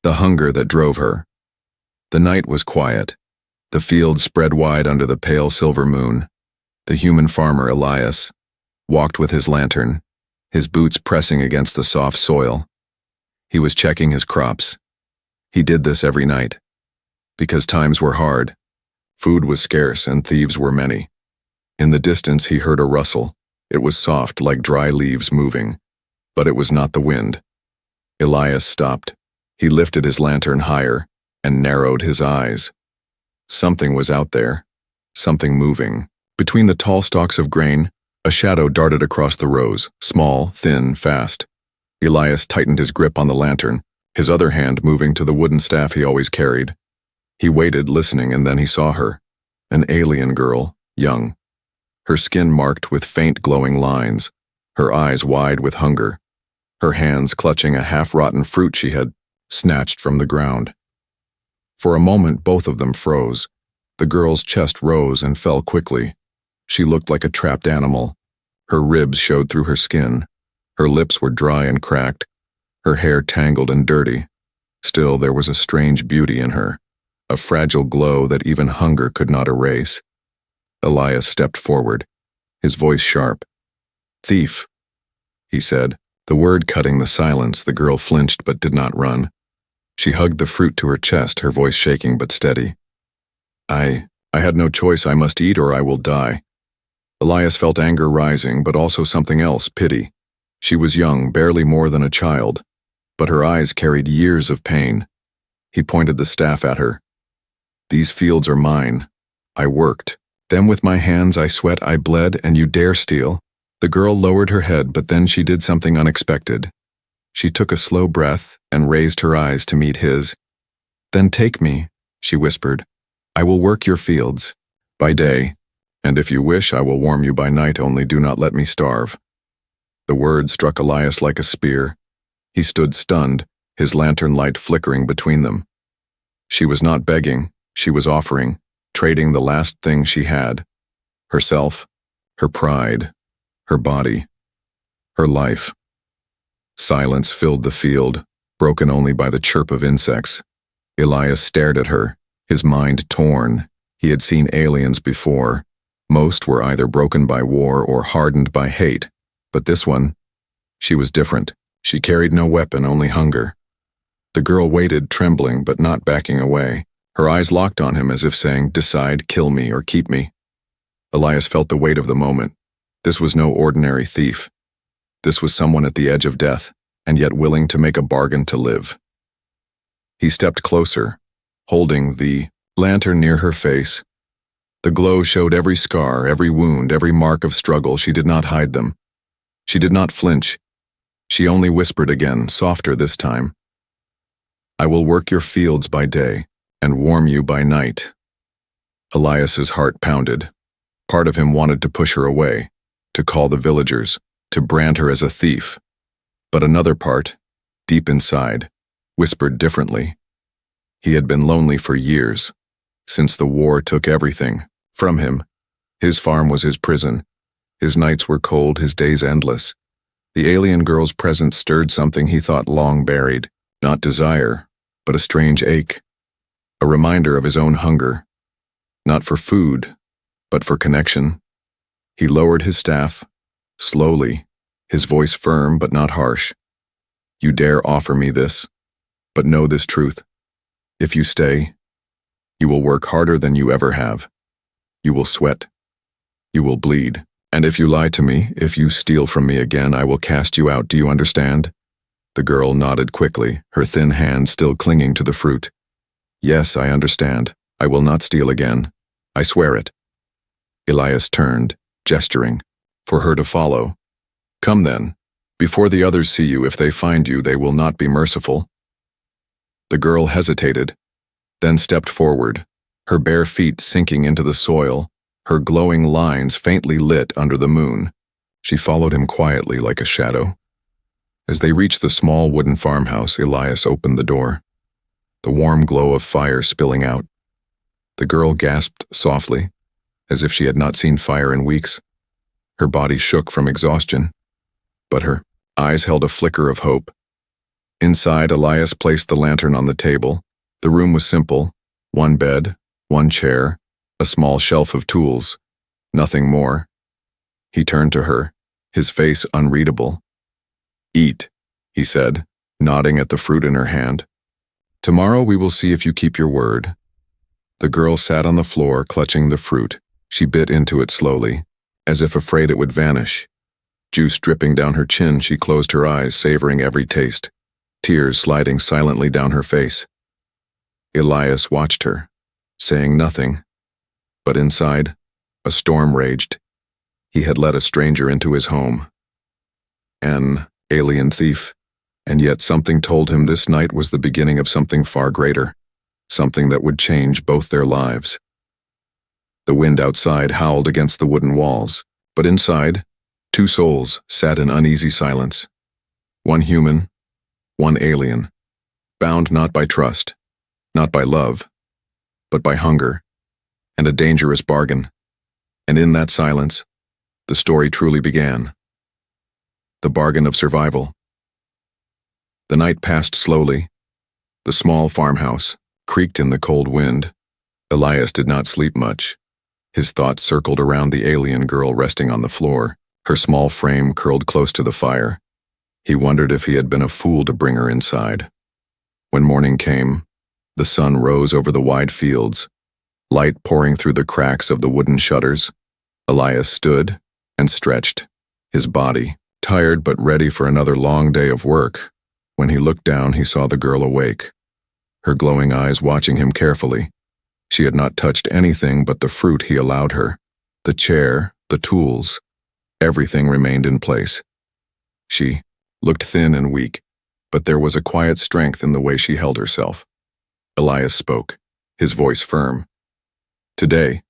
the hunger that drove her. The night was quiet. The fields spread wide under the pale silver moon. The human farmer, Elias, walked with his lantern, his boots pressing against the soft soil. He was checking his crops. He did this every night. Because times were hard, food was scarce, and thieves were many. In the distance he heard a rustle. It was soft, like dry leaves moving, but it was not the wind. Elias stopped. He lifted his lantern higher and narrowed his eyes. Something was out there, something moving. Between the tall stalks of grain, a shadow darted across the rows, small, thin, fast. Elias tightened his grip on the lantern, his other hand moving to the wooden staff he always carried. He waited, listening, and then he saw her, an alien girl, young. Her skin marked with faint glowing lines, her eyes wide with hunger, her hands clutching a half-rotten fruit she had snatched from the ground. For a moment, both of them froze. The girl's chest rose and fell quickly. She looked like a trapped animal. Her ribs showed through her skin. Her lips were dry and cracked, her hair tangled and dirty. Still, there was a strange beauty in her, a fragile glow that even hunger could not erase. Elias stepped forward, his voice sharp. "Thief," he said, the word cutting the silence. The girl flinched but did not run. She hugged the fruit to her chest, her voice shaking but steady. I had no choice. I must eat or I will die." Elias felt anger rising, but also something else, pity. She was young, barely more than a child, but her eyes carried years of pain. He pointed the staff at her. "These fields are mine. I worked. Them with my hands I sweat, I bled, and you dare steal?" The girl lowered her head, but then she did something unexpected. She took a slow breath and raised her eyes to meet his. "Then take me," she whispered. "I will work your fields by day, and if you wish I will warm you by night, only do not let me starve." The word struck Elias like a spear. He stood stunned, his lantern light flickering between them. She was not begging, she was offering, trading the last thing she had. Herself, her pride, her body, her life. Silence filled the field, broken only by the chirp of insects. Elias stared at her, his mind torn. He had seen aliens before. Most were either broken by war or hardened by hate. But this one, she was different. She carried no weapon, only hunger. The girl waited, trembling but not backing away. Her eyes locked on him as if saying, "Decide, kill me or keep me." Elias felt the weight of the moment. This was no ordinary thief. This was someone at the edge of death, and yet willing to make a bargain to live. He stepped closer, holding the lantern near her face. The glow showed every scar, every wound, every mark of struggle. She did not hide them. She did not flinch. She only whispered again, softer this time. "I will work your fields by day and warm you by night." Elias's heart pounded. Part of him wanted to push her away, to call the villagers, to brand her as a thief. But another part, deep inside, whispered differently. He had been lonely for years, since the war took everything from him. His farm was his prison. His nights were cold, his days endless. The alien girl's presence stirred something he thought long buried, not desire, but a strange ache, a reminder of his own hunger, not for food, but for connection. He lowered his staff, slowly, his voice firm but not harsh. "You dare offer me this, but know this truth. If you stay, you will work harder than you ever have. You will sweat. You will bleed. And if you lie to me, if you steal from me again, I will cast you out. Do you understand?" The girl nodded quickly, her thin hand still clinging to the fruit. "Yes, I understand. I will not steal again. I swear it." Elias turned, gesturing, for her to follow. "Come then. Before the others see you, if they find you, they will not be merciful." The girl hesitated, then stepped forward, her bare feet sinking into the soil, her glowing lines faintly lit under the moon. She followed him quietly like a shadow. As they reached the small wooden farmhouse, Elias opened the door, the warm glow of fire spilling out. The girl gasped softly, as if she had not seen fire in weeks. Her body shook from exhaustion, but her eyes held a flicker of hope. Inside, Elias placed the lantern on the table. The room was simple. One bed, one chair, a small shelf of tools. Nothing more. He turned to her, his face unreadable. "Eat," he said, nodding at the fruit in her hand. "Tomorrow we will see if you keep your word." The girl sat on the floor, clutching the fruit. She bit into it slowly, as if afraid it would vanish. Juice dripping down her chin, she closed her eyes, savoring every taste, tears sliding silently down her face. Elias watched her, saying nothing. But inside, a storm raged. He had let a stranger into his home. An alien thief, and yet something told him this night was the beginning of something far greater, something that would change both their lives. The wind outside howled against the wooden walls, but inside, two souls sat in uneasy silence. One human, one alien, bound not by trust, not by love, but by hunger, and a dangerous bargain. And in that silence, the story truly began. The bargain of survival. The night passed slowly. The small farmhouse creaked in the cold wind. Elias did not sleep much. His thoughts circled around the alien girl resting on the floor, her small frame curled close to the fire. He wondered if he had been a fool to bring her inside. When morning came, the sun rose over the wide fields, light pouring through the cracks of the wooden shutters. Elias stood and stretched, his body tired but ready for another long day of work. When he looked down, he saw the girl awake, her glowing eyes watching him carefully. She had not touched anything but the fruit he allowed her. The chair, the tools, everything remained in place. She looked thin and weak, but there was a quiet strength in the way she held herself. Elias spoke, his voice firm. "Today,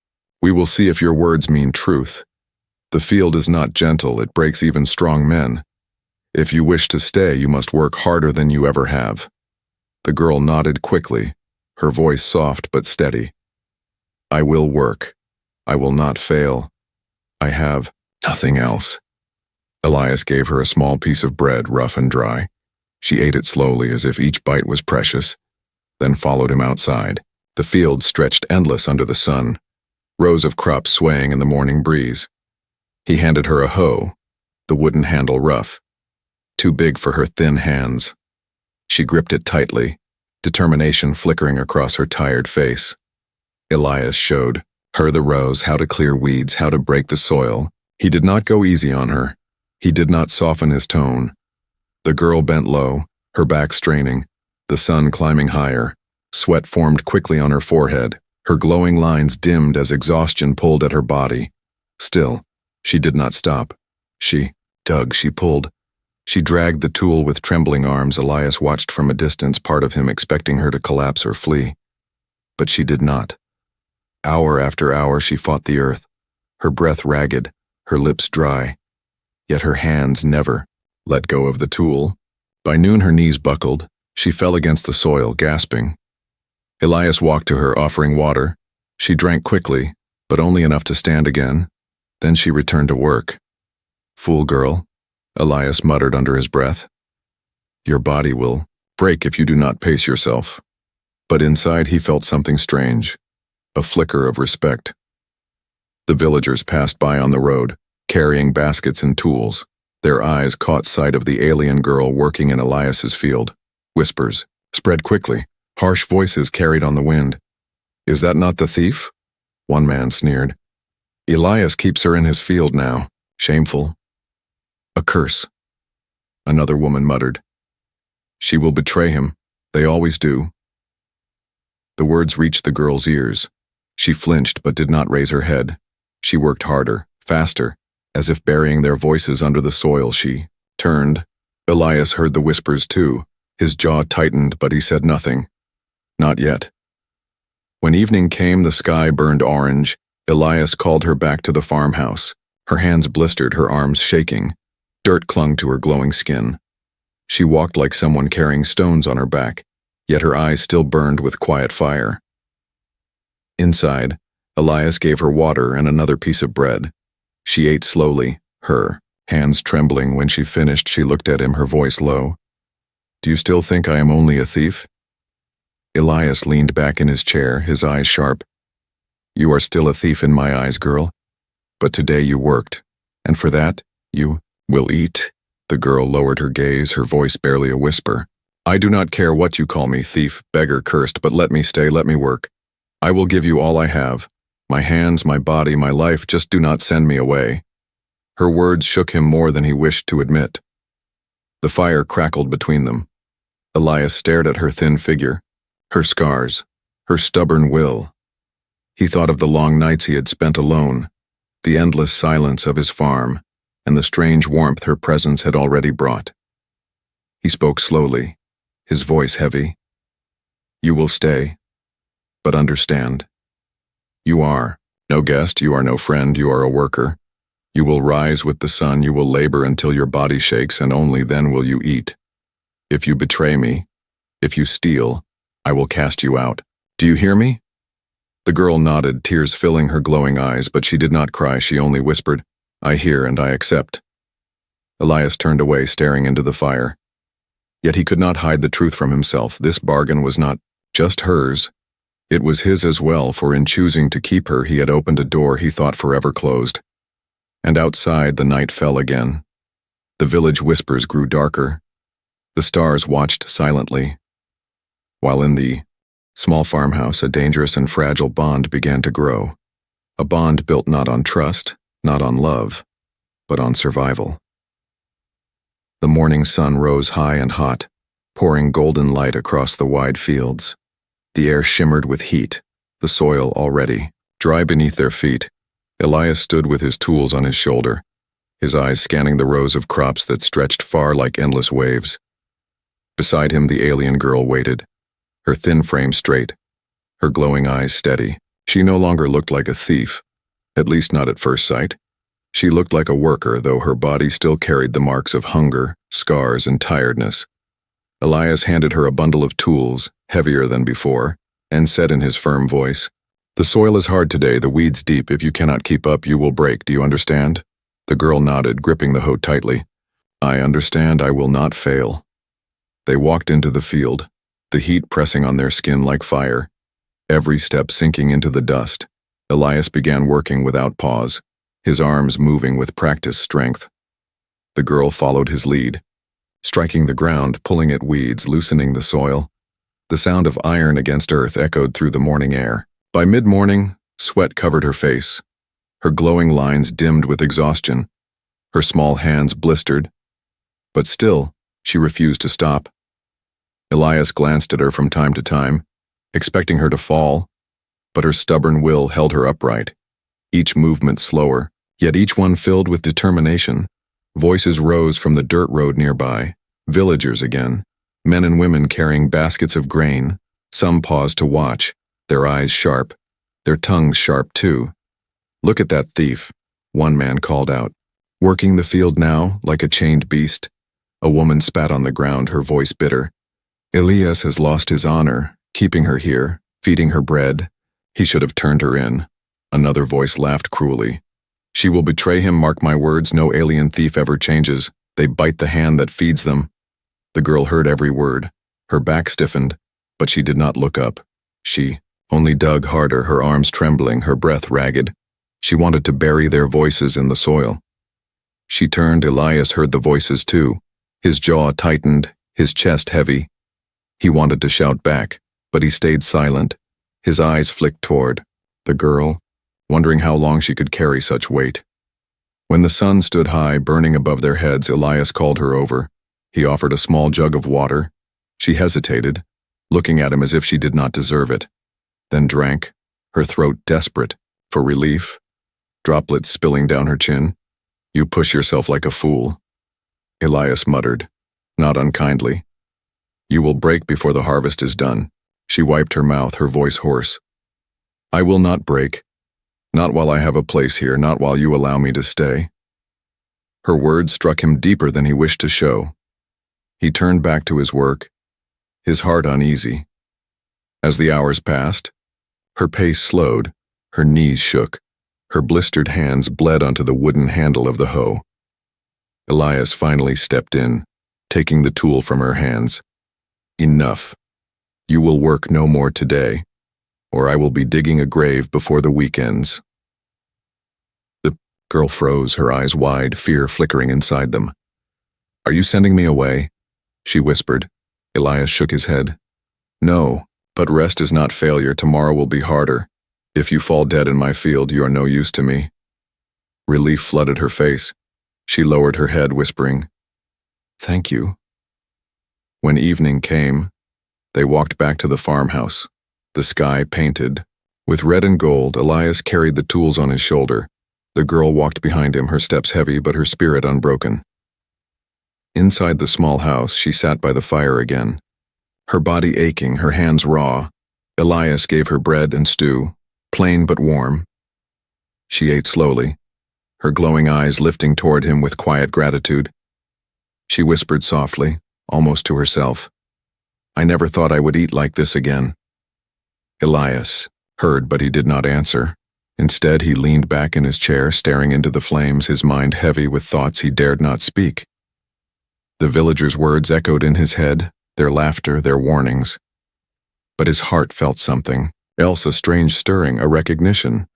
we will see if your words mean truth. The field is not gentle, it breaks even strong men. If you wish to stay, you must work harder than you ever have." The girl nodded quickly, her voice soft but steady. "I will work. I will not fail. I have nothing else." Elias gave her a small piece of bread, rough and dry. She ate it slowly as if each bite was precious, then followed him outside. The field stretched endless under the sun, rows of crops swaying in the morning breeze. He handed her a hoe, the wooden handle rough, too big for her thin hands. She gripped it tightly, determination flickering across her tired face. Elias showed her the rows, how to clear weeds, how to break the soil. He did not go easy on her. He did not soften his tone. The girl bent low, her back straining, the sun climbing higher. Sweat formed quickly on her forehead. Her glowing lines dimmed as exhaustion pulled at her body. Still, she did not stop. She dug, she pulled. She dragged the tool with trembling arms. Elias watched from a distance, part of him expecting her to collapse or flee. But she did not. Hour after hour she fought the earth, her breath ragged, her lips dry. Yet her hands never let go of the tool. By noon her knees buckled. She fell against the soil, gasping. Elias walked to her, offering water. She drank quickly, but only enough to stand again. Then she returned to work. "Fool girl," Elias muttered under his breath. "Your body will break if you do not pace yourself." But inside he felt something strange, a flicker of respect. The villagers passed by on the road, carrying baskets and tools. Their eyes caught sight of the alien girl working in Elias's field. Whispers spread quickly. Harsh voices carried on the wind. "Is that not the thief?" One man sneered. "Elias keeps her in his field now. Shameful." "A curse," another woman muttered. "She will betray him. They always do." The words reached the girl's ears. She flinched but did not raise her head. She worked harder, faster, as if burying their voices under the soil. She turned. Elias heard the whispers too. His jaw tightened, but he said nothing. Not yet. When evening came, the sky burned orange. Elias called her back to the farmhouse. Her hands blistered, her arms shaking. Dirt clung to her glowing skin. She walked like someone carrying stones on her back, yet her eyes still burned with quiet fire. Inside, Elias gave her water and another piece of bread. She ate slowly, her hands trembling. When she finished, she looked at him, her voice low. Do you still think I am only a thief? Elias leaned back in his chair, his eyes sharp. You are still a thief in my eyes, girl. But today you worked, and for that, you will eat. The girl lowered her gaze, her voice barely a whisper. I do not care what you call me, thief, beggar, cursed, but let me stay, let me work. I will give you all I have. My hands, my body, my life, just do not send me away. Her words shook him more than he wished to admit. The fire crackled between them. Elias stared at her thin figure, her scars, her stubborn will. He thought of the long nights he had spent alone, the endless silence of his farm, and the strange warmth her presence had already brought. He spoke slowly, his voice heavy. You will stay, but understand. You are no guest, you are no friend, you are a worker. You will rise with the sun, you will labor until your body shakes, and only then will you eat. If you betray me, if you steal, I will cast you out. Do you hear me? The girl nodded, tears filling her glowing eyes, but she did not cry, she only whispered, I hear and I accept. Elias turned away, staring into the fire. Yet he could not hide the truth from himself. This bargain was not just hers. It was his as well, for in choosing to keep her, he had opened a door he thought forever closed. And outside, the night fell again. The village whispers grew darker. The stars watched silently. While in the small farmhouse, a dangerous and fragile bond began to grow. A bond built not on trust, not on love, but on survival. The morning sun rose high and hot, pouring golden light across the wide fields. The air shimmered with heat, the soil already dry beneath their feet. Elias stood with his tools on his shoulder, his eyes scanning the rows of crops that stretched far like endless waves. Beside him, the alien girl waited, her thin frame straight, her glowing eyes steady. She no longer looked like a thief, at least not at first sight. She looked like a worker, though her body still carried the marks of hunger, scars, and tiredness. Elias handed her a bundle of tools, heavier than before, and said in his firm voice, The soil is hard today, the weeds deep. If you cannot keep up, you will break. Do you understand? The girl nodded, gripping the hoe tightly. I understand. I will not fail. They walked into the field, the heat pressing on their skin like fire, every step sinking into the dust. Elias began working without pause, his arms moving with practiced strength. The girl followed his lead, striking the ground, pulling at weeds, loosening the soil. The sound of iron against earth echoed through the morning air. By mid-morning, sweat covered her face. Her glowing lines dimmed with exhaustion. Her small hands blistered. But still, she refused to stop. Elias glanced at her from time to time, expecting her to fall, but her stubborn will held her upright, each movement slower, yet each one filled with determination. Voices rose from the dirt road nearby, villagers again, men and women carrying baskets of grain. Some paused to watch, their eyes sharp, their tongues sharp too. Look at that thief, one man called out. Working the field now, like a chained beast. A woman spat on the ground, her voice bitter. Elias has lost his honor, keeping her here, feeding her bread. He should have turned her in. Another voice laughed cruelly. She will betray him, mark my words, no alien thief ever changes. They bite the hand that feeds them. The girl heard every word. Her back stiffened, but she did not look up. She only dug harder, her arms trembling, her breath ragged. She wanted to bury their voices in the soil. She turned. Elias heard the voices too. His jaw tightened, his chest heavy. He wanted to shout back, but he stayed silent. His eyes flicked toward the girl, wondering how long she could carry such weight. When the sun stood high, burning above their heads, Elias called her over. He offered a small jug of water. She hesitated, looking at him as if she did not deserve it, then drank, her throat desperate for relief, droplets spilling down her chin. You push yourself like a fool. Elias muttered, not unkindly. You will break before the harvest is done. She wiped her mouth, her voice hoarse. I will not break. Not while I have a place here, not while you allow me to stay. Her words struck him deeper than he wished to show. He turned back to his work, his heart uneasy. As the hours passed, her pace slowed, her knees shook, her blistered hands bled onto the wooden handle of the hoe. Elias finally stepped in, taking the tool from her hands. Enough. You will work no more today, or I will be digging a grave before the week ends. The girl froze, her eyes wide, fear flickering inside them. Are you sending me away? She whispered. Elias shook his head. No, but rest is not failure. Tomorrow will be harder. If you fall dead in my field, you are no use to me. Relief flooded her face. She lowered her head, whispering, Thank you. When evening came, they walked back to the farmhouse, the sky painted. With red and gold, Elias carried the tools on his shoulder. The girl walked behind him, her steps heavy but her spirit unbroken. Inside the small house, she sat by the fire again. Her body aching, her hands raw. Elias gave her bread and stew, plain but warm. She ate slowly, her glowing eyes lifting toward him with quiet gratitude. She whispered softly, almost to herself, I never thought I would eat like this again. Elias heard, but he did not answer. Instead, he leaned back in his chair, staring into the flames, his mind heavy with thoughts he dared not speak. The villagers' words echoed in his head, their laughter, their warnings. But his heart felt something else, a strange stirring, a recognition.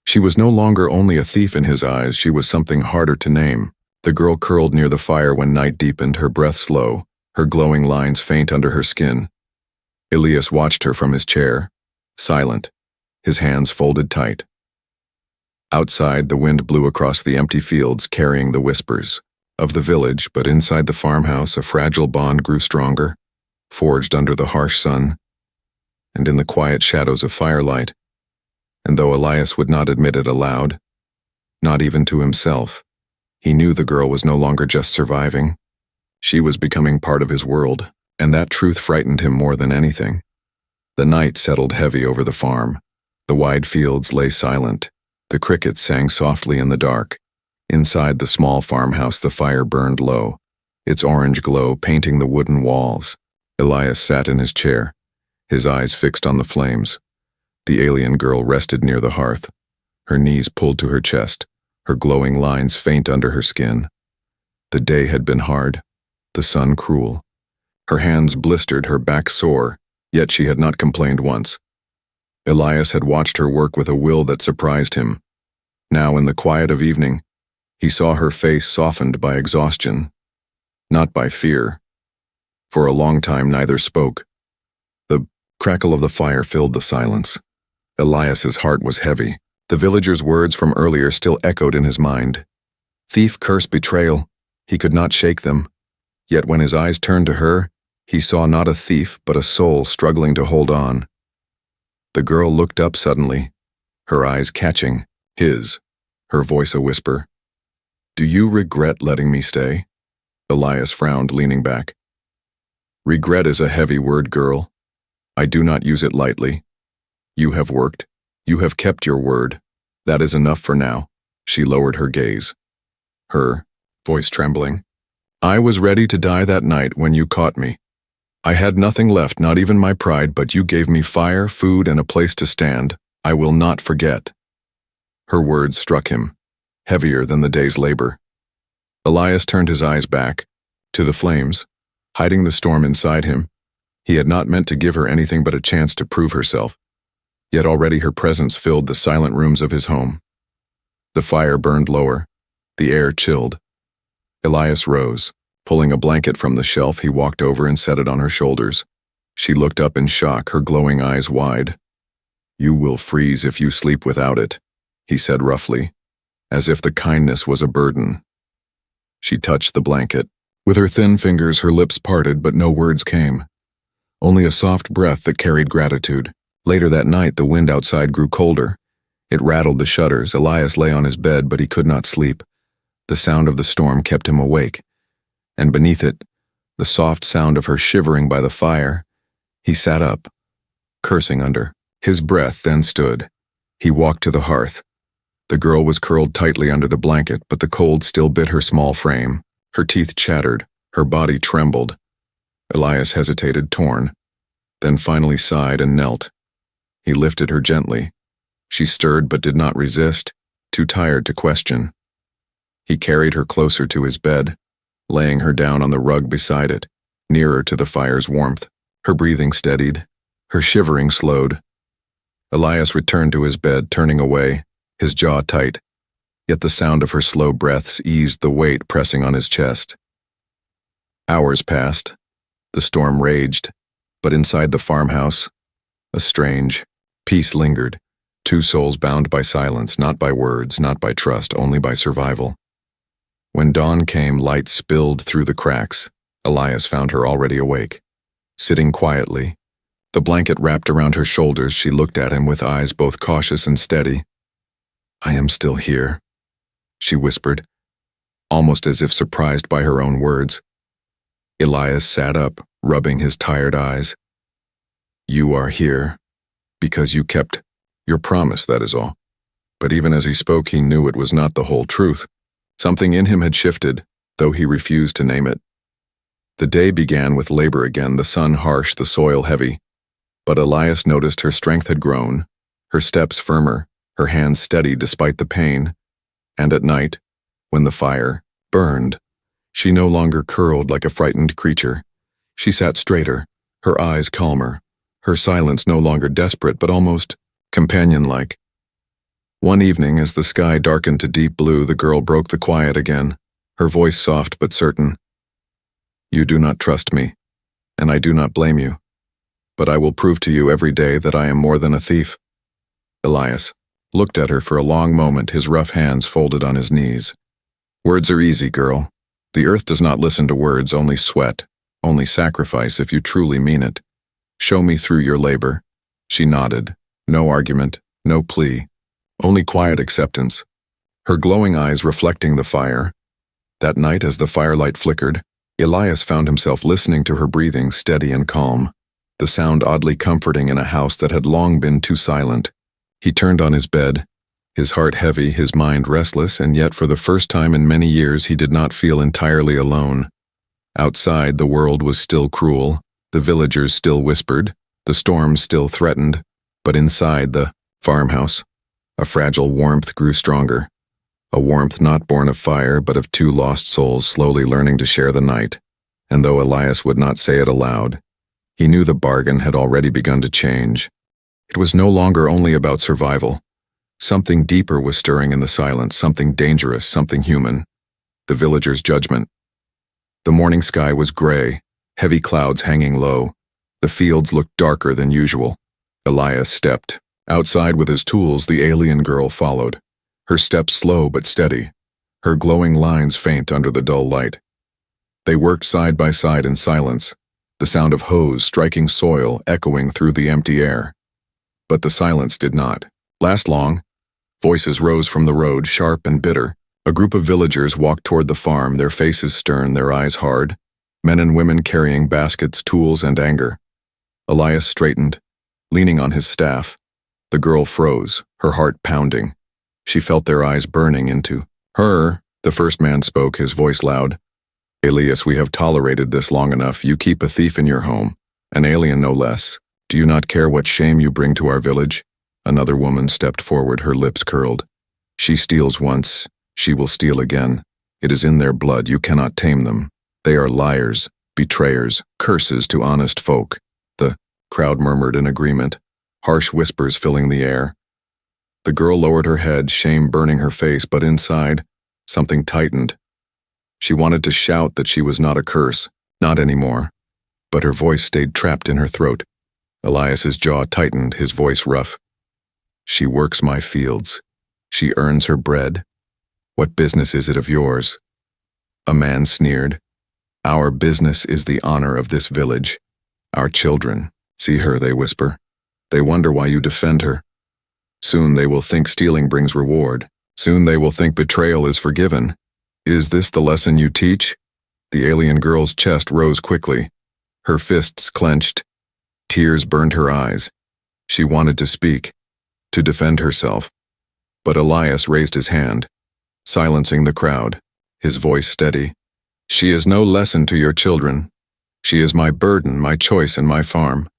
She was no longer only a thief in his eyes, she was something harder to name. The girl curled near the fire when night deepened, her breath slow, her glowing lines faint under her skin. Elias watched her from his chair, silent, his hands folded tight. Outside, the wind blew across the empty fields, carrying the whispers of the village, but inside the farmhouse, a fragile bond grew stronger, forged under the harsh sun, and in the quiet shadows of firelight. And though Elias would not admit it aloud, not even to himself, he knew the girl was no longer just surviving. She was becoming part of his world, and that truth frightened him more than anything. The night settled heavy over the farm. The wide fields lay silent. The crickets sang softly in the dark. Inside the small farmhouse, the fire burned low, its orange glow painting the wooden walls. Elias sat in his chair, his eyes fixed on the flames. The alien girl rested near the hearth, her knees pulled to her chest, her glowing lines faint under her skin. The day had been hard, the sun cruel. Her hands blistered, her back sore, yet she had not complained once. Elias had watched her work with a will that surprised him. Now, in the quiet of evening, he saw her face softened by exhaustion, not by fear. For a long time, neither spoke. The crackle of the fire filled the silence. Elias's heart was heavy. The villagers' words from earlier still echoed in his mind. Thief, curse, betrayal. He could not shake them. Yet when his eyes turned to her, he saw not a thief, but a soul struggling to hold on. The girl looked up suddenly, her eyes catching his, her voice a whisper. Do you regret letting me stay? Elias frowned, leaning back. Regret is a heavy word, girl. I do not use it lightly. You have worked. You have kept your word. That is enough for now. She lowered her gaze, her voice trembling. I was ready to die that night when you caught me. I had nothing left, not even my pride, but you gave me fire, food, and a place to stand. I will not forget. Her words struck him, heavier than the day's labor. Elias turned his eyes back, to the flames, hiding the storm inside him. He had not meant to give her anything but a chance to prove herself, yet already her presence filled the silent rooms of his home. The fire burned lower, the air chilled. Elias rose. Pulling a blanket from the shelf, he walked over and set it on her shoulders. She looked up in shock, her glowing eyes wide. You will freeze if you sleep without it, he said roughly, as if the kindness was a burden. She touched the blanket. With her thin fingers, her lips parted, but no words came. Only a soft breath that carried gratitude. Later that night, the wind outside grew colder. It rattled the shutters. Elias lay on his bed, but he could not sleep. The sound of the storm kept him awake. And beneath it, the soft sound of her shivering by the fire. He sat up, cursing under his breath, then stood. He walked to the hearth. The girl was curled tightly under the blanket, but the cold still bit her small frame. Her teeth chattered, her body trembled. Elias hesitated, torn, then finally sighed and knelt. He lifted her gently. She stirred but did not resist, too tired to question. He carried her closer to his bed, laying her down on the rug beside it, nearer to the fire's warmth. Her breathing steadied. Her shivering slowed. Elias returned to his bed, turning away, his jaw tight. Yet the sound of her slow breaths eased the weight pressing on his chest. Hours passed. The storm raged, but inside the farmhouse, a strange peace lingered. Two souls bound by silence, not by words, not by trust, only by survival. When dawn came, light spilled through the cracks. Elias found her already awake. Sitting quietly, the blanket wrapped around her shoulders, she looked at him with eyes both cautious and steady. "I am still here," she whispered, almost as if surprised by her own words. Elias sat up, rubbing his tired eyes. "You are here because you kept your promise, that is all." But even as he spoke, he knew it was not the whole truth. Something in him had shifted, though he refused to name it. The day began with labor again, the sun harsh, the soil heavy. But Elias noticed her strength had grown, her steps firmer, her hands steady despite the pain. And at night, when the fire burned, she no longer curled like a frightened creature. She sat straighter, her eyes calmer, her silence no longer desperate but almost companion-like. One evening, as the sky darkened to deep blue, the girl broke the quiet again, her voice soft but certain. "You do not trust me, and I do not blame you. But I will prove to you every day that I am more than a thief." Elias looked at her for a long moment, his rough hands folded on his knees. "Words are easy, girl. The earth does not listen to words, only sweat, only sacrifice if you truly mean it. Show me through your labor." She nodded. No argument, no plea, only quiet acceptance, her glowing eyes reflecting the fire. That night, as the firelight flickered, Elias found himself listening to her breathing, steady and calm, the sound oddly comforting in a house that had long been too silent. He turned on his bed, his heart heavy, his mind restless, and yet for the first time in many years he did not feel entirely alone. Outside, the world was still cruel, the villagers still whispered, the storm still threatened, but inside the farmhouse, a fragile warmth grew stronger, a warmth not born of fire but of two lost souls slowly learning to share the night. And though Elias would not say it aloud, he knew the bargain had already begun to change. It was no longer only about survival. Something deeper was stirring in the silence, something dangerous, something human. The villagers' judgment. The morning sky was gray, heavy clouds hanging low. The fields looked darker than usual. Elias stepped. Outside with his tools, the alien girl followed, her steps slow but steady, her glowing lines faint under the dull light. They worked side by side in silence, the sound of hoes striking soil echoing through the empty air. But the silence did not last long. Voices rose from the road, sharp and bitter. A group of villagers walked toward the farm, their faces stern, their eyes hard, men and women carrying baskets, tools, and anger. Elias straightened, leaning on his staff. The girl froze, her heart pounding. She felt their eyes burning into her. The first man spoke, his voice loud. "Elias, we have tolerated this long enough. You keep a thief in your home, an alien no less. Do you not care what shame you bring to our village?" Another woman stepped forward, her lips curled. "She steals once, she will steal again. It is in their blood, you cannot tame them. They are liars, betrayers, curses to honest folk." The crowd murmured in agreement, harsh whispers filling the air. The girl lowered her head, shame burning her face, but inside, something tightened. She wanted to shout that she was not a curse, not anymore, but her voice stayed trapped in her throat. Elias's jaw tightened, his voice rough. "She works my fields. She earns her bread. What business is it of yours?" A man sneered. "Our business is the honor of this village. Our children. See her, they whisper. They wonder why you defend her. Soon they will think stealing brings reward. Soon they will think betrayal is forgiven. Is this the lesson you teach?" The alien girl's chest rose quickly. Her fists clenched. Tears burned her eyes. She wanted to speak, to defend herself. But Elias raised his hand, silencing the crowd, his voice steady. "She is no lesson to your children. She is my burden, my choice, and my farm.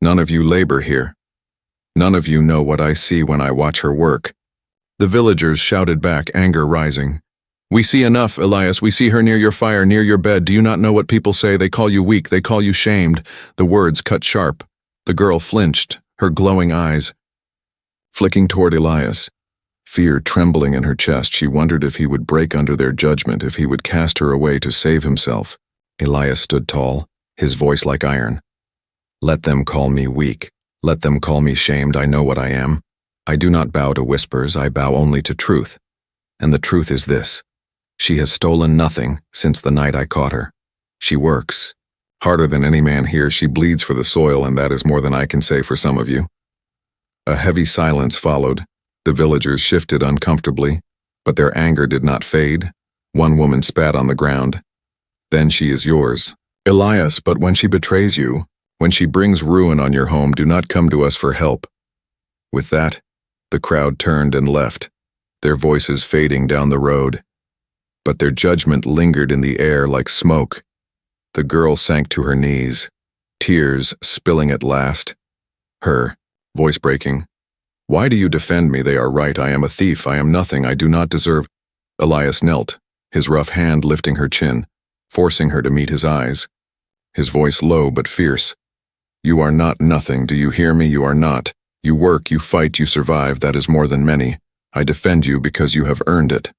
None of you labor here. None of you know what I see when I watch her work." The villagers shouted back, anger rising. "We see enough, Elias. We see her near your fire, near your bed. Do you not know what people say? They call you weak. They call you shamed." The words cut sharp. The girl flinched, her glowing eyes flicking toward Elias. Fear trembling in her chest, she wondered if he would break under their judgment, if he would cast her away to save himself. Elias stood tall, his voice like iron. "Let them call me weak. Let them call me shamed. I know what I am. I do not bow to whispers. I bow only to truth. And the truth is this. She has stolen nothing since the night I caught her. She works harder than any man here. She bleeds for the soil, and that is more than I can say for some of you." A heavy silence followed. The villagers shifted uncomfortably, but their anger did not fade. One woman spat on the ground. "Then she is yours, Elias, but when she betrays you, when she brings ruin on your home, do not come to us for help." With that, the crowd turned and left, their voices fading down the road. But their judgment lingered in the air like smoke. The girl sank to her knees, tears spilling at last. Her voice breaking. "Why do you defend me? They are right. I am a thief. I am nothing. I do not deserve." Elias knelt, his rough hand lifting her chin, forcing her to meet his eyes. His voice low but fierce. "You are not nothing. Do you hear me? You are not. You work, you fight, you survive. That is more than many. I defend you because you have earned it."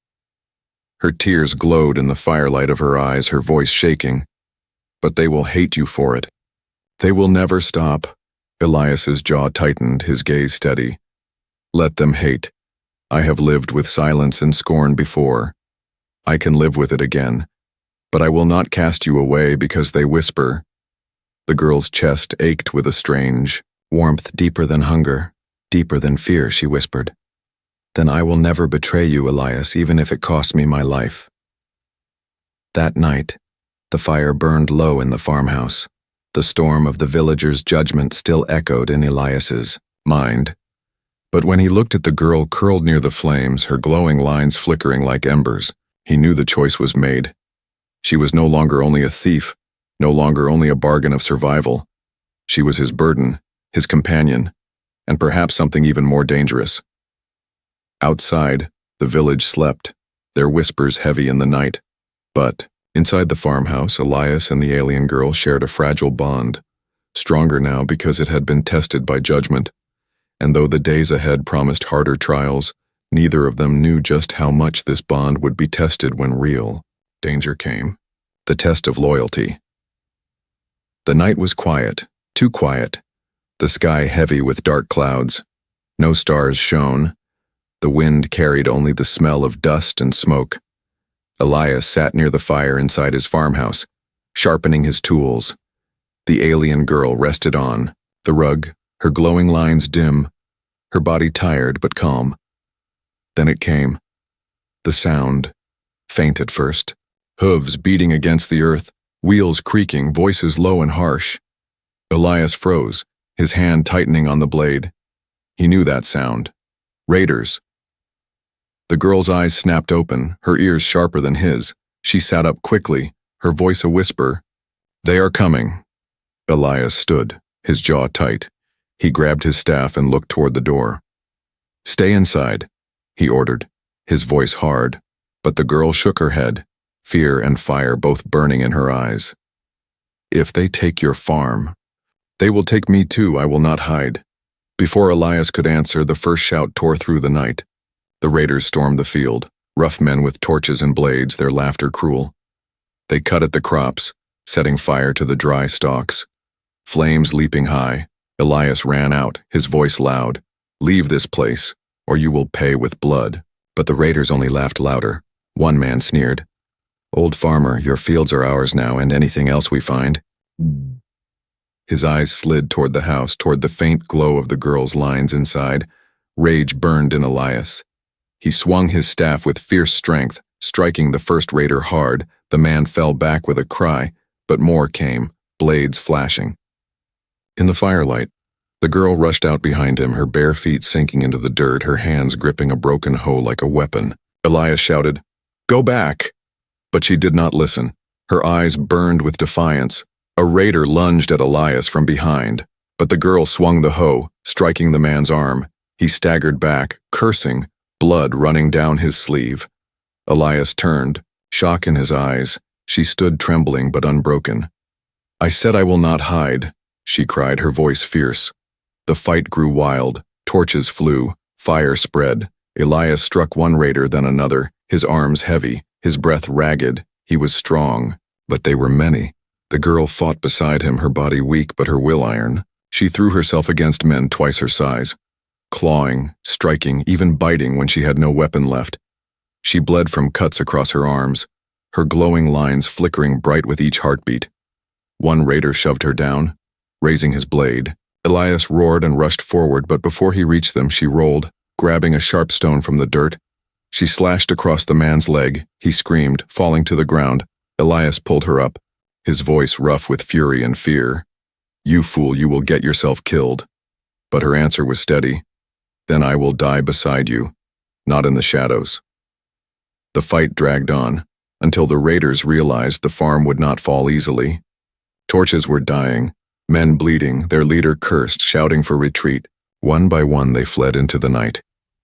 Her tears glowed in the firelight of her eyes, her voice shaking. "But they will hate you for it. They will never stop." Elias's jaw tightened, his gaze steady. "Let them hate. I have lived with silence and scorn before. I can live with it again. But I will not cast you away because they whisper." The girl's chest ached with a strange warmth, deeper than hunger, deeper than fear, she whispered. "Then I will never betray you, Elias, even if it costs me my life." That night, the fire burned low in the farmhouse. The storm of the villagers' judgment still echoed in Elias's mind. But when he looked at the girl curled near the flames, her glowing lines flickering like embers, he knew the choice was made. She was no longer only a thief, no longer only a bargain of survival. She was his burden, his companion, and perhaps something even more dangerous. Outside, the village slept, their whispers heavy in the night. But inside the farmhouse, Elias and the alien girl shared a fragile bond, stronger now because it had been tested by judgment. And though the days ahead promised harder trials, neither of them knew just how much this bond would be tested when real danger came. The test of loyalty. The night was quiet, too quiet. The sky heavy with dark clouds. No stars shone. The wind carried only the smell of dust and smoke. Elias sat near the fire inside his farmhouse, sharpening his tools. The alien girl rested on the rug, her glowing lines dim, her body tired but calm. Then it came. The sound, faint at first, hooves beating against the earth, wheels creaking, voices low and harsh. Elias froze, his hand tightening on the blade. He knew that sound. Raiders. The girl's eyes snapped open, her ears sharper than his. She sat up quickly, her voice a whisper. "They are coming." Elias stood, his jaw tight. He grabbed his staff and looked toward the door. "Stay inside," he ordered, his voice hard, but the girl shook her head, fear and fire both burning in her eyes. "If they take your farm, they will take me too. I will not hide." Before Elias could answer, the first shout tore through the night. The raiders stormed the field, rough men with torches and blades, their laughter cruel. They cut at the crops, setting fire to the dry stalks. Flames leaping high, Elias ran out, his voice loud. "Leave this place, or you will pay with blood." But the raiders only laughed louder. One man sneered. "Old farmer, your fields are ours now, and anything else we find." His eyes slid toward the house, toward the faint glow of the girl's lines inside. Rage burned in Elias. He swung his staff with fierce strength, striking the first raider hard. The man fell back with a cry, but more came, blades flashing. In the firelight, the girl rushed out behind him, her bare feet sinking into the dirt, her hands gripping a broken hoe like a weapon. Elias shouted, "Go back!" But she did not listen. Her eyes burned with defiance. A raider lunged at Elias from behind, but the girl swung the hoe, striking the man's arm. He staggered back, cursing, blood running down his sleeve. Elias turned, shock in his eyes. She stood trembling but unbroken. "I said I will not hide," she cried, her voice fierce. The fight grew wild. Torches flew. Fire spread. Elias struck one raider, then another, his arms heavy, his breath ragged. He was strong, but they were many. The girl fought beside him, her body weak but her will iron. She threw herself against men twice her size, clawing, striking, even biting when she had no weapon left. She bled from cuts across her arms, her glowing lines flickering bright with each heartbeat. One raider shoved her down, raising his blade. Elias roared and rushed forward, but before he reached them, she rolled, grabbing a sharp stone from the dirt. She slashed across the man's leg. He screamed, falling to the ground. Elias pulled her up, his voice rough with fury and fear. "You fool, you will get yourself killed." But her answer was steady. "Then I will die beside you, not in the shadows." The fight dragged on, until the raiders realized the farm would not fall easily. Torches were dying, men bleeding, their leader cursed, shouting for retreat. One by one they fled into the night.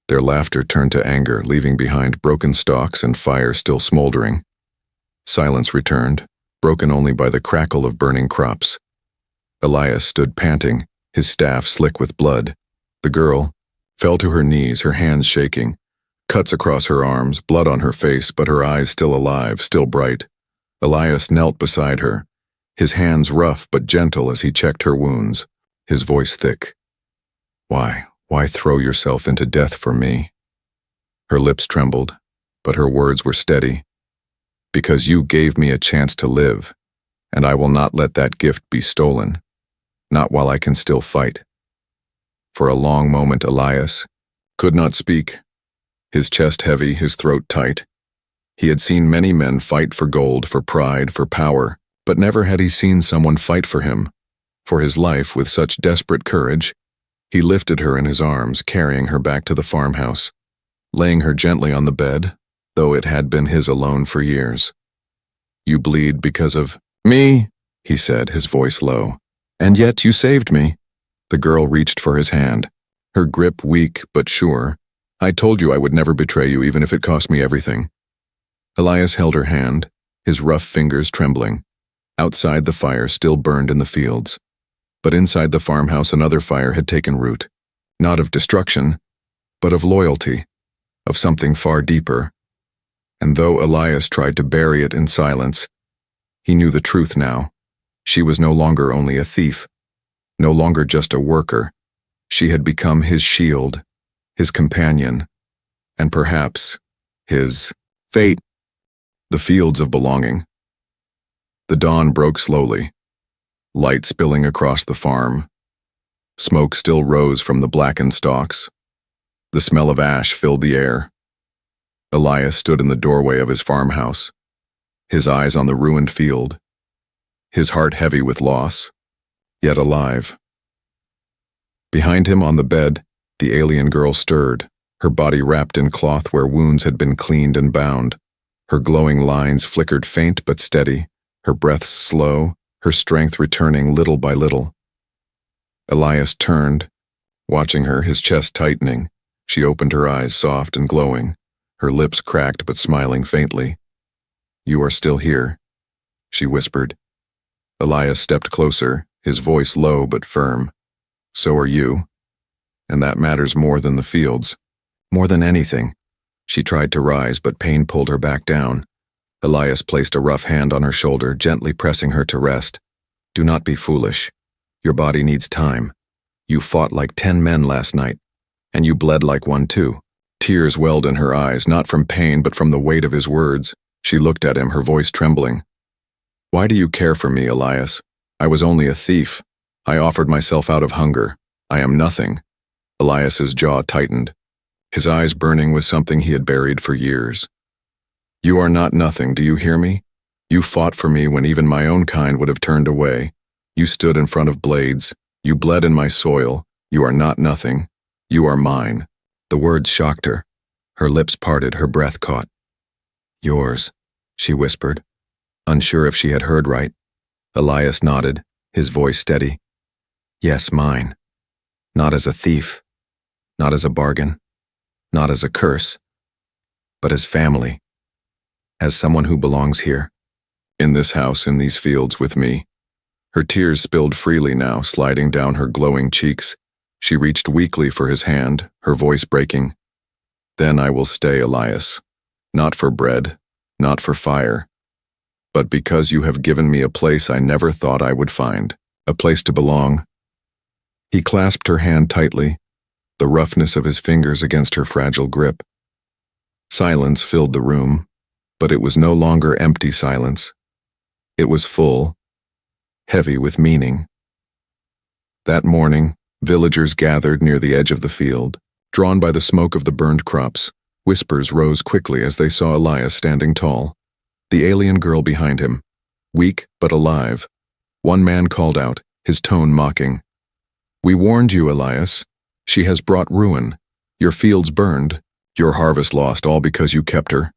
Their laughter turned to anger, leaving behind broken stalks and fire still smoldering. Silence returned, broken only by the crackle of burning crops. Elias stood panting, his staff slick with blood. The girl fell to her knees, her hands shaking, cuts across her arms, blood on her face, but her eyes still alive, still bright. Elias knelt beside her, his hands rough but gentle as he checked her wounds, his voice thick. Why throw yourself into death for me?" Her lips trembled, but her words were steady. "Because you gave me a chance to live, and I will not let that gift be stolen, not while I can still fight." For a long moment Elias could not speak, his chest heavy, his throat tight. He had seen many men fight for gold, for pride, for power, but never had he seen someone fight for him, for his life with such desperate courage. He lifted her in his arms, carrying her back to the farmhouse, laying her gently on the bed, though it had been his alone for years. "You bleed because of me," he said, his voice low. "And yet you saved me." The girl reached for his hand, her grip weak but sure. "I told you I would never betray you, even if it cost me everything." Elias held her hand, his rough fingers trembling. Outside, the fire still burned in the fields. But inside the farmhouse another fire had taken root, not of destruction, but of loyalty, of something far deeper. And though Elias tried to bury it in silence, he knew the truth now. She was no longer only a thief, no longer just a worker. She had become his shield, his companion, and perhaps his fate. The fields of belonging. The dawn broke slowly, light spilling across the farm. Smoke still rose from the blackened stalks. The smell of ash filled the air. Elias stood in the doorway of his farmhouse, his eyes on the ruined field, his heart heavy with loss, yet alive. Behind him on the bed, the alien girl stirred, her body wrapped in cloth where wounds had been cleaned and bound. Her glowing lines flickered faint but steady, her breaths slow, her strength returning little by little. Elias turned, watching her, his chest tightening. She opened her eyes, soft and glowing, her lips cracked but smiling faintly. "You are still here," she whispered. Elias stepped closer, his voice low but firm. "So are you, and that matters more than the fields, more than anything." She tried to rise, but pain pulled her back down. Elias placed a rough hand on her shoulder, gently pressing her to rest. "Do not be foolish. Your body needs time. You fought like 10 men last night, and you bled like one too." Tears welled in her eyes, not from pain but from the weight of his words. She looked at him, her voice trembling. "Why do you care for me, Elias? I was only a thief. I offered myself out of hunger. I am nothing." Elias's jaw tightened, his eyes burning with something he had buried for years. "You are not nothing, do you hear me? You fought for me when even my own kind would have turned away. You stood in front of blades. You bled in my soil. You are not nothing. You are mine." The words shocked her. Her lips parted, her breath caught. "Yours," she whispered, unsure if she had heard right. Elias nodded, his voice steady. "Yes, mine. Not as a thief, not as a bargain, not as a curse, but as family." as someone who belongs here. In this house, in these fields with me. Her tears spilled freely now, sliding down her glowing cheeks. She reached weakly for his hand, her voice breaking. Then I will stay, Elias. Not for bread, not for fire, but because you have given me a place I never thought I would find, a place to belong. He clasped her hand tightly, the roughness of his fingers against her fragile grip. Silence filled the room, but it was no longer empty silence. It was full, heavy with meaning. That morning, villagers gathered near the edge of the field, drawn by the smoke of the burned crops. Whispers rose quickly as they saw Elias standing tall, the alien girl behind him, weak but alive. One man called out, his tone mocking. We warned you, Elias. She has brought ruin. Your fields burned, your harvest lost, all because you kept her.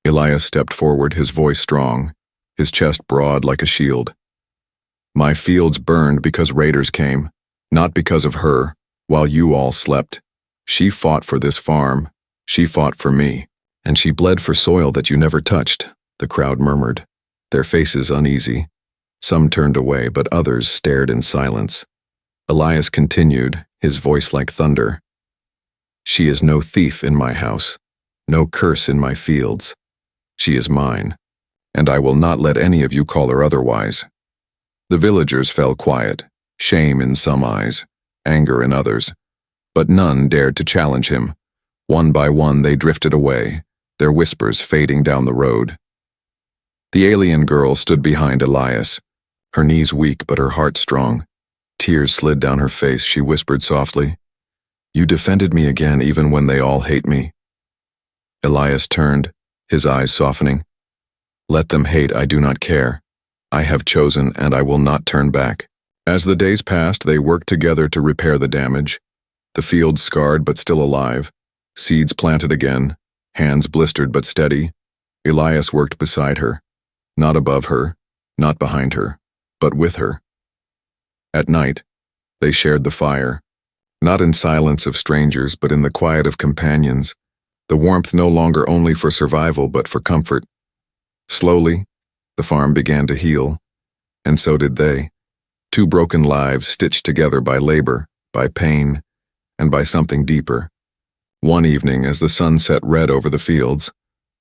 Elias stepped forward, his voice strong, his chest broad like a shield. My fields burned because raiders came, not because of her, while you all slept. She fought for this farm. She fought for me, and she bled for soil that you never touched, the crowd murmured, their faces uneasy. Some turned away, but others stared in silence. Elias continued, his voice like thunder. She is no thief in my house, no curse in my fields. She is mine, and I will not let any of you call her otherwise. The villagers fell quiet, shame in some eyes, anger in others, but none dared to challenge him. One by one they drifted away, their whispers fading down the road. The alien girl stood behind Elias, her knees weak but her heart strong. Tears slid down her face. She whispered softly, You defended me again even when they all hate me. Elias turned, his eyes softening. Let them hate, I do not care. I have chosen and I will not turn back. As the days passed, they worked together to repair the damage. The fields scarred but still alive. Seeds planted again, hands blistered but steady. Elias worked beside her, not above her, not behind her, but with her. At night, they shared the fire, not in silence of strangers, but in the quiet of companions, the warmth no longer only for survival but for comfort. Slowly, the farm began to heal, and so did they, two broken lives stitched together by labor, by pain, and by something deeper. One evening, as the sun set red over the fields,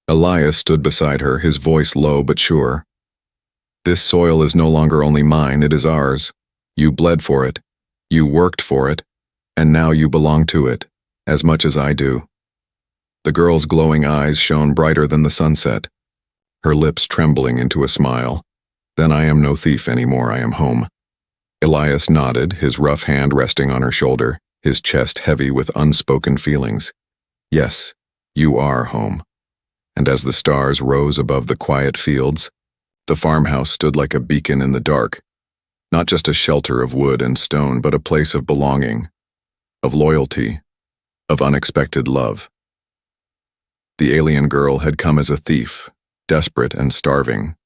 Elias stood beside her, his voice low but sure. This soil is no longer only mine, it is ours. You bled for it, you worked for it, and now you belong to it, as much as I do. The girl's glowing eyes shone brighter than the sunset, her lips trembling into a smile. Then I am no thief anymore, I am home. Elias nodded, his rough hand resting on her shoulder, his chest heavy with unspoken feelings. Yes, you are home. And as the stars rose above the quiet fields, the farmhouse stood like a beacon in the dark, not just a shelter of wood and stone, but a place of belonging, of loyalty, of unexpected love. The alien girl had come as a thief, desperate and starving,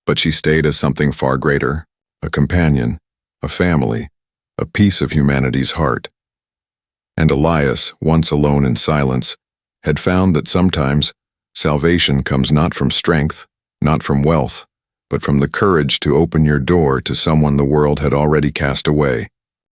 but she stayed as something far greater, a companion, a family, a piece of humanity's heart. And Elias, once alone in silence, had found that sometimes salvation comes not from strength, not from wealth, but from the courage to open your door to someone the world had already cast away.